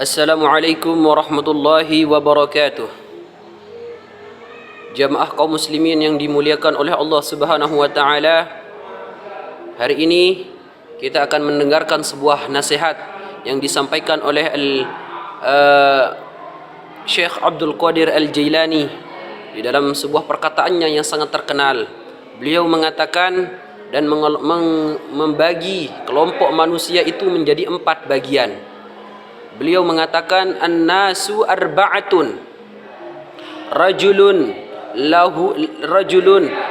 Assalamualaikum warahmatullahi wabarakatuh. Jamaah kaum muslimin yang dimuliakan oleh Allah Subhanahu wa taala. Hari ini kita akan mendengarkan sebuah nasihat yang disampaikan oleh Syekh Abdul Qadir Al-Jailani di dalam sebuah perkataannya yang sangat terkenal. Beliau mengatakan dan membagi kelompok manusia itu menjadi 4 bagian. Beliau mengatakan an-nasu arba'atun rajulun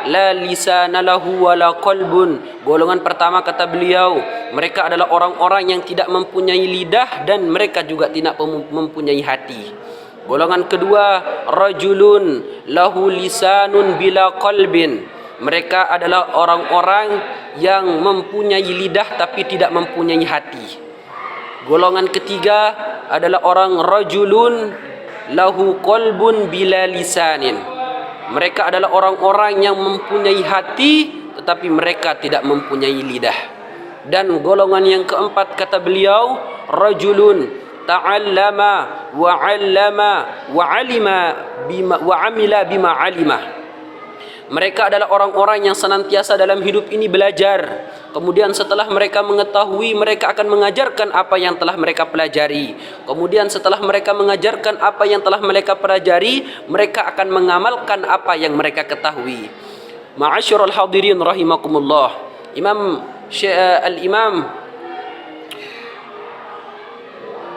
la lisana lahu wala qalbun. Golongan pertama, kata beliau, mereka adalah orang-orang yang tidak mempunyai lidah dan mereka juga tidak mempunyai hati. Golongan kedua, rajulun lahu lisanun bila qalbin. Mereka adalah orang-orang yang mempunyai lidah tapi tidak mempunyai hati. Golongan ketiga adalah orang rajulun lahu qalbun bila lisanin. Mereka adalah orang-orang yang mempunyai hati tetapi mereka tidak mempunyai lidah. Dan golongan yang keempat, kata beliau, rajulun ta'allama wa 'allama wa 'alima bima wa 'amila bima 'alima. Mereka adalah orang-orang yang senantiasa dalam hidup ini belajar. Kemudian setelah mereka mengetahui, mereka akan mengajarkan apa yang telah mereka pelajari. Kemudian setelah mereka mengajarkan apa yang telah mereka pelajari, mereka akan mengamalkan apa yang mereka ketahui. Ma'asyiral hadirin rahimakumullah. Al-Imam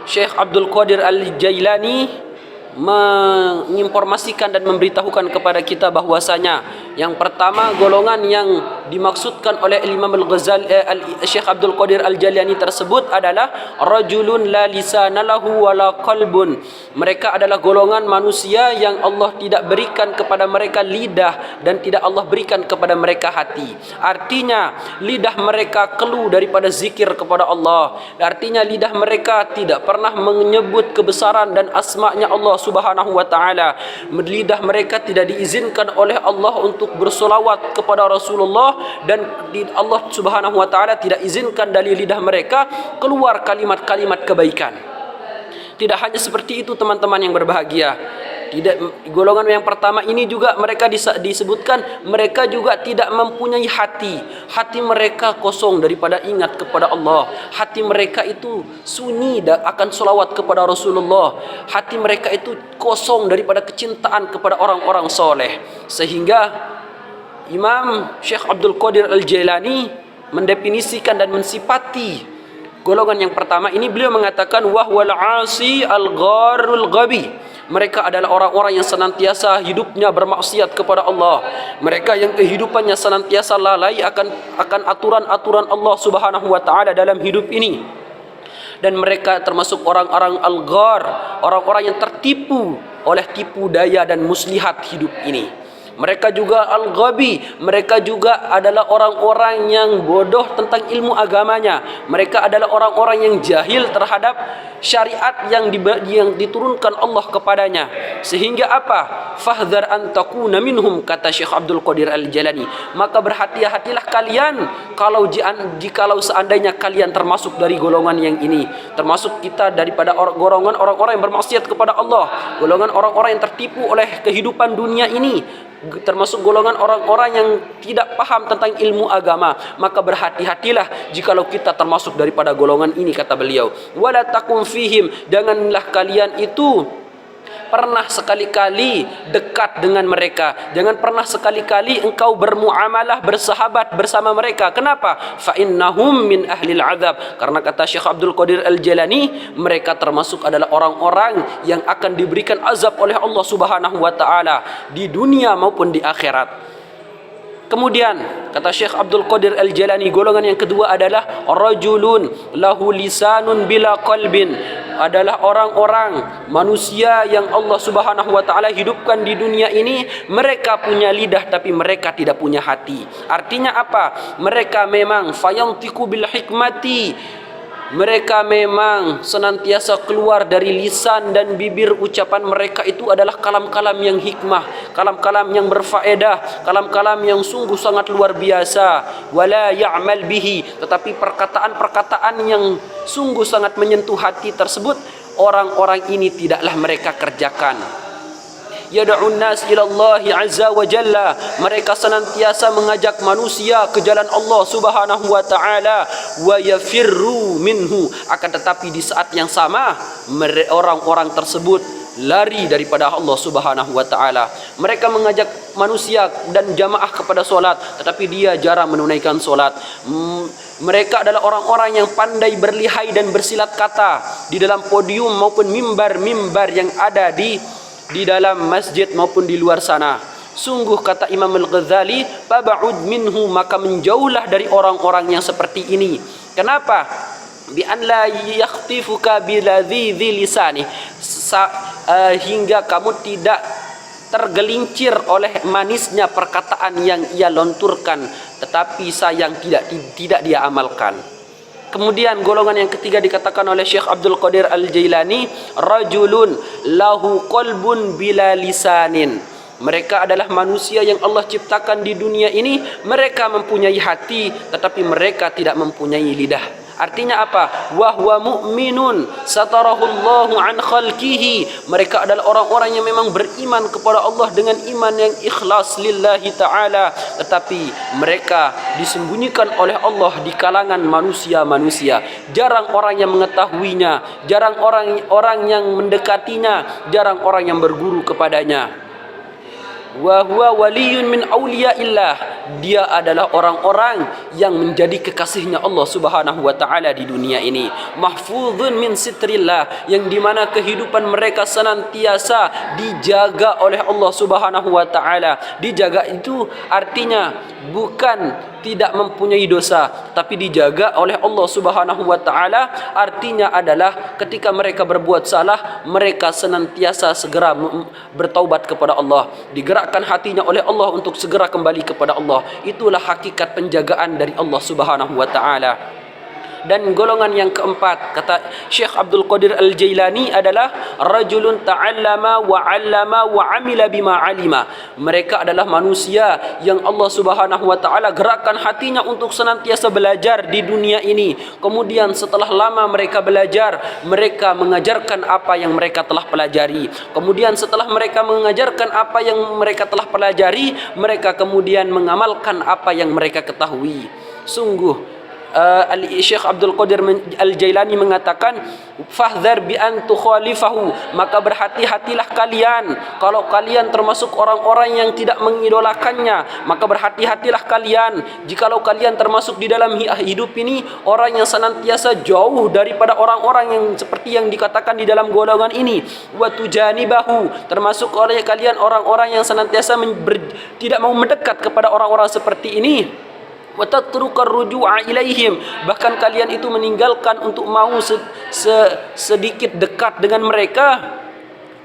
Syekh Abdul Qadir Al-Jailani menginformasikan dan memberitahukan kepada kita bahwasanya yang pertama, golongan yang dimaksudkan oleh Imam Al-Ghazali, Syekh Abdul Qadir Al-Jailani tersebut adalah rajulun la lisana lahu wala qalbun. Mereka adalah golongan manusia yang Allah tidak berikan kepada mereka lidah dan tidak Allah berikan kepada mereka hati. Artinya lidah mereka keluh daripada zikir kepada Allah. Artinya lidah mereka tidak pernah menyebut kebesaran dan asma-Nya Allah Subhanahu wa taala. Lidah mereka tidak diizinkan oleh Allah untuk bersolawat kepada Rasulullah, dan Allah Subhanahu wa taala tidak izinkan dari lidah mereka keluar kalimat-kalimat kebaikan. Tidak hanya seperti itu, teman-teman yang berbahagia. Tidak, golongan yang pertama ini juga mereka disebutkan mereka juga tidak mempunyai hati. Hati mereka kosong daripada ingat kepada Allah. Hati mereka itu sunyi akan solawat kepada Rasulullah. Hati mereka itu kosong daripada kecintaan kepada orang-orang soleh. Sehingga Imam Syekh Abdul Qadir Al-Jailani mendefinisikan dan mensifati golongan yang pertama ini. Beliau mengatakan wahwal asi al-gharul ghabi. Mereka adalah orang-orang yang senantiasa hidupnya bermaksiat kepada Allah. Mereka yang kehidupannya senantiasa lalai akan aturan-aturan Allah Subhanahu wa taala dalam hidup ini. Dan mereka termasuk orang-orang al-ghar, orang-orang yang tertipu oleh tipu daya dan muslihat hidup ini. Mereka juga al-ghabi, mereka juga adalah orang-orang yang bodoh tentang ilmu agamanya. Mereka adalah orang-orang yang jahil terhadap syariat yang diturunkan Allah kepadanya. Sehingga apa? Fahdhar an takuna minhum, kata Syekh Abdul Qadir Al-Jailani. Maka berhati-hatilah kalian jikalau seandainya kalian termasuk dari golongan yang ini. Termasuk kita daripada golongan orang-orang yang bermaksiat kepada Allah, golongan orang-orang yang tertipu oleh kehidupan dunia ini, termasuk golongan orang-orang yang tidak paham tentang ilmu agama. Maka berhati-hatilah jikalau kita termasuk daripada golongan ini, kata beliau. Wala takum fihim, janganlah kalian itu pernah sekali-kali dekat dengan mereka. Jangan pernah sekali-kali engkau bermuamalah, bersahabat bersama mereka. Kenapa? Fa innahum min ahlil azab. Karena kata Syekh Abdul Qadir Al-Jailani, mereka termasuk adalah orang-orang yang akan diberikan azab oleh Allah Subhanahu wa taala di dunia maupun di akhirat. Kemudian kata Syekh Abdul Qadir Al-Jailani, golongan yang kedua adalah rajulun lahu lisanun bila qalbin. Adalah orang-orang manusia yang Allah Subhanahu wa taala hidupkan di dunia ini, mereka punya lidah tapi mereka tidak punya hati. Artinya apa? Mereka memang fayantiqu bil hikmati. Mereka memang senantiasa keluar dari lisan dan bibir, ucapan mereka itu adalah kalam-kalam yang hikmah, kalam-kalam yang berfaedah, kalam-kalam yang sungguh sangat luar biasa. Wala ya'mal bihi, tetapi perkataan-perkataan yang sungguh sangat menyentuh hati tersebut orang-orang ini tidaklah mereka kerjakan. Yad'un nas ila Allah azza wa jalla, mereka senantiasa mengajak manusia ke jalan Allah Subhanahu wa taala, wa yafirru minhu, akan tetapi di saat yang sama orang-orang tersebut lari daripada Allah Subhanahu wa taala. Mereka mengajak manusia dan jamaah kepada solat, tetapi dia jarang menunaikan solat. Mereka adalah orang-orang yang pandai berlihai dan bersilat kata di dalam podium maupun mimbar-mimbar yang ada di dalam masjid maupun di luar sana. Sungguh kata Imam Al-Ghazali, fab'ud minhu, maka menjauhlah dari orang-orang yang seperti ini. Kenapa? Bi an la yakhtifuka biladzi lisani, hingga kamu tidak tergelincir oleh manisnya perkataan yang ia lonturkan, tetapi sayang tidak dia amalkan. Kemudian golongan yang ketiga dikatakan oleh Syekh Abdul Qadir Al-Jailani, rajulun lahu qalbun bila lisanin. Mereka adalah manusia yang Allah ciptakan di dunia ini, mereka mempunyai hati tetapi mereka tidak mempunyai lidah. Artinya apa? Wa huwa mu'minun satarahullahu an khalqihi. Mereka adalah orang-orang yang memang beriman kepada Allah dengan iman yang ikhlas lillahi ta'ala, tetapi mereka disembunyikan oleh Allah di kalangan manusia-manusia. Jarang orang yang mengetahuinya, jarang orang yang mendekatinya, jarang orang yang berguru kepadanya. Wa huwa waliyun min auliyaillah, dia adalah orang-orang yang menjadi kekasihnya Allah Subhanahu wa taala di dunia ini. Mahfuzun min sitrillah, yang dimana kehidupan mereka senantiasa dijaga oleh Allah Subhanahu wa taala. Dijaga itu artinya bukan tidak mempunyai dosa, tapi dijaga oleh Allah Subhanahu wa taala artinya adalah ketika mereka berbuat salah, mereka senantiasa segera bertaubat kepada Allah, digerakkan hatinya oleh Allah untuk segera kembali kepada Allah. Itulah hakikat penjagaan dari Allah Subhanahu wa taala. Dan golongan yang keempat kata Syekh Abdul Qadir Al-Jailani adalah rajulun ta'allama wa 'allama wa 'amila bima 'alima. Mereka adalah manusia yang Allah Subhanahu wa taala gerakkan hatinya untuk senantiasa belajar di dunia ini. Kemudian setelah lama mereka belajar, mereka mengajarkan apa yang mereka telah pelajari. Kemudian setelah mereka mengajarkan apa yang mereka telah pelajari, mereka kemudian mengamalkan apa yang mereka ketahui. Sungguh Syekh Abdul Qadir Al-Jailani mengatakan, fahdhar bi an tukhalifahu, maka berhati-hatilah kalian kalau kalian termasuk orang-orang yang tidak mengidolakannya, maka berhati-hatilah kalian jikalau kalian termasuk di dalam hidup ini orang yang senantiasa jauh daripada orang-orang yang seperti yang dikatakan di dalam golongan ini. Wa tujanibahu, termasuk oleh kalian orang-orang yang senantiasa tidak mau mendekat kepada orang-orang seperti ini. Wa tatrukar ruju'a ilaihim, bahkan kalian itu meninggalkan untuk mau sedikit dekat dengan mereka.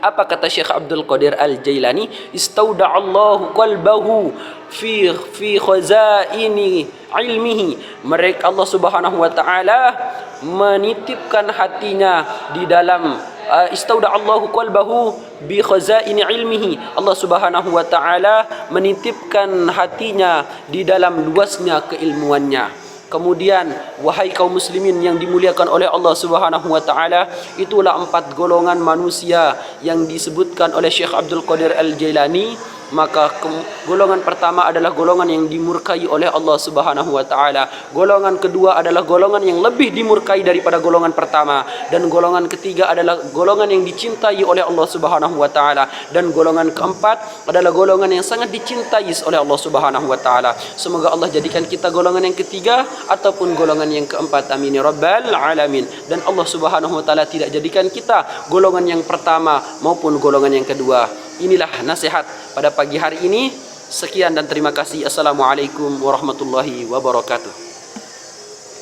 Apa kata Syekh Abdul Qadir Al-Jailani? Istauda'allahu qalbahu fi khazaini ilmihi. Mereka Allah Subhanahu wa taala menitipkan hatinya di dalam istauda'allahu qalbahu bi khazaini ilmihi. Allah Subhanahu wa taala menitipkan hatinya di dalam luasnya keilmuannya. Kemudian wahai kaum muslimin yang dimuliakan oleh Allah Subhanahu wa taala, itulah 4 golongan manusia yang disebutkan oleh Syekh Abdul Qadir Al-Jailani. Maka golongan pertama adalah golongan yang dimurkai oleh Allah Subhanahu wa taala. Golongan kedua adalah golongan yang lebih dimurkai daripada golongan pertama, dan golongan ketiga adalah golongan yang dicintai oleh Allah Subhanahu wa taala, dan golongan keempat adalah golongan yang sangat dicintai oleh Allah Subhanahu wa taala. Semoga Allah jadikan kita golongan yang ketiga ataupun golongan yang keempat, amin ya rabbal alamin. Dan Allah Subhanahu wa taala tidak jadikan kita golongan yang pertama maupun golongan yang kedua. Inilah nasihat pada pagi hari ini. Sekian dan terima kasih. Assalamualaikum warahmatullahi wabarakatuh.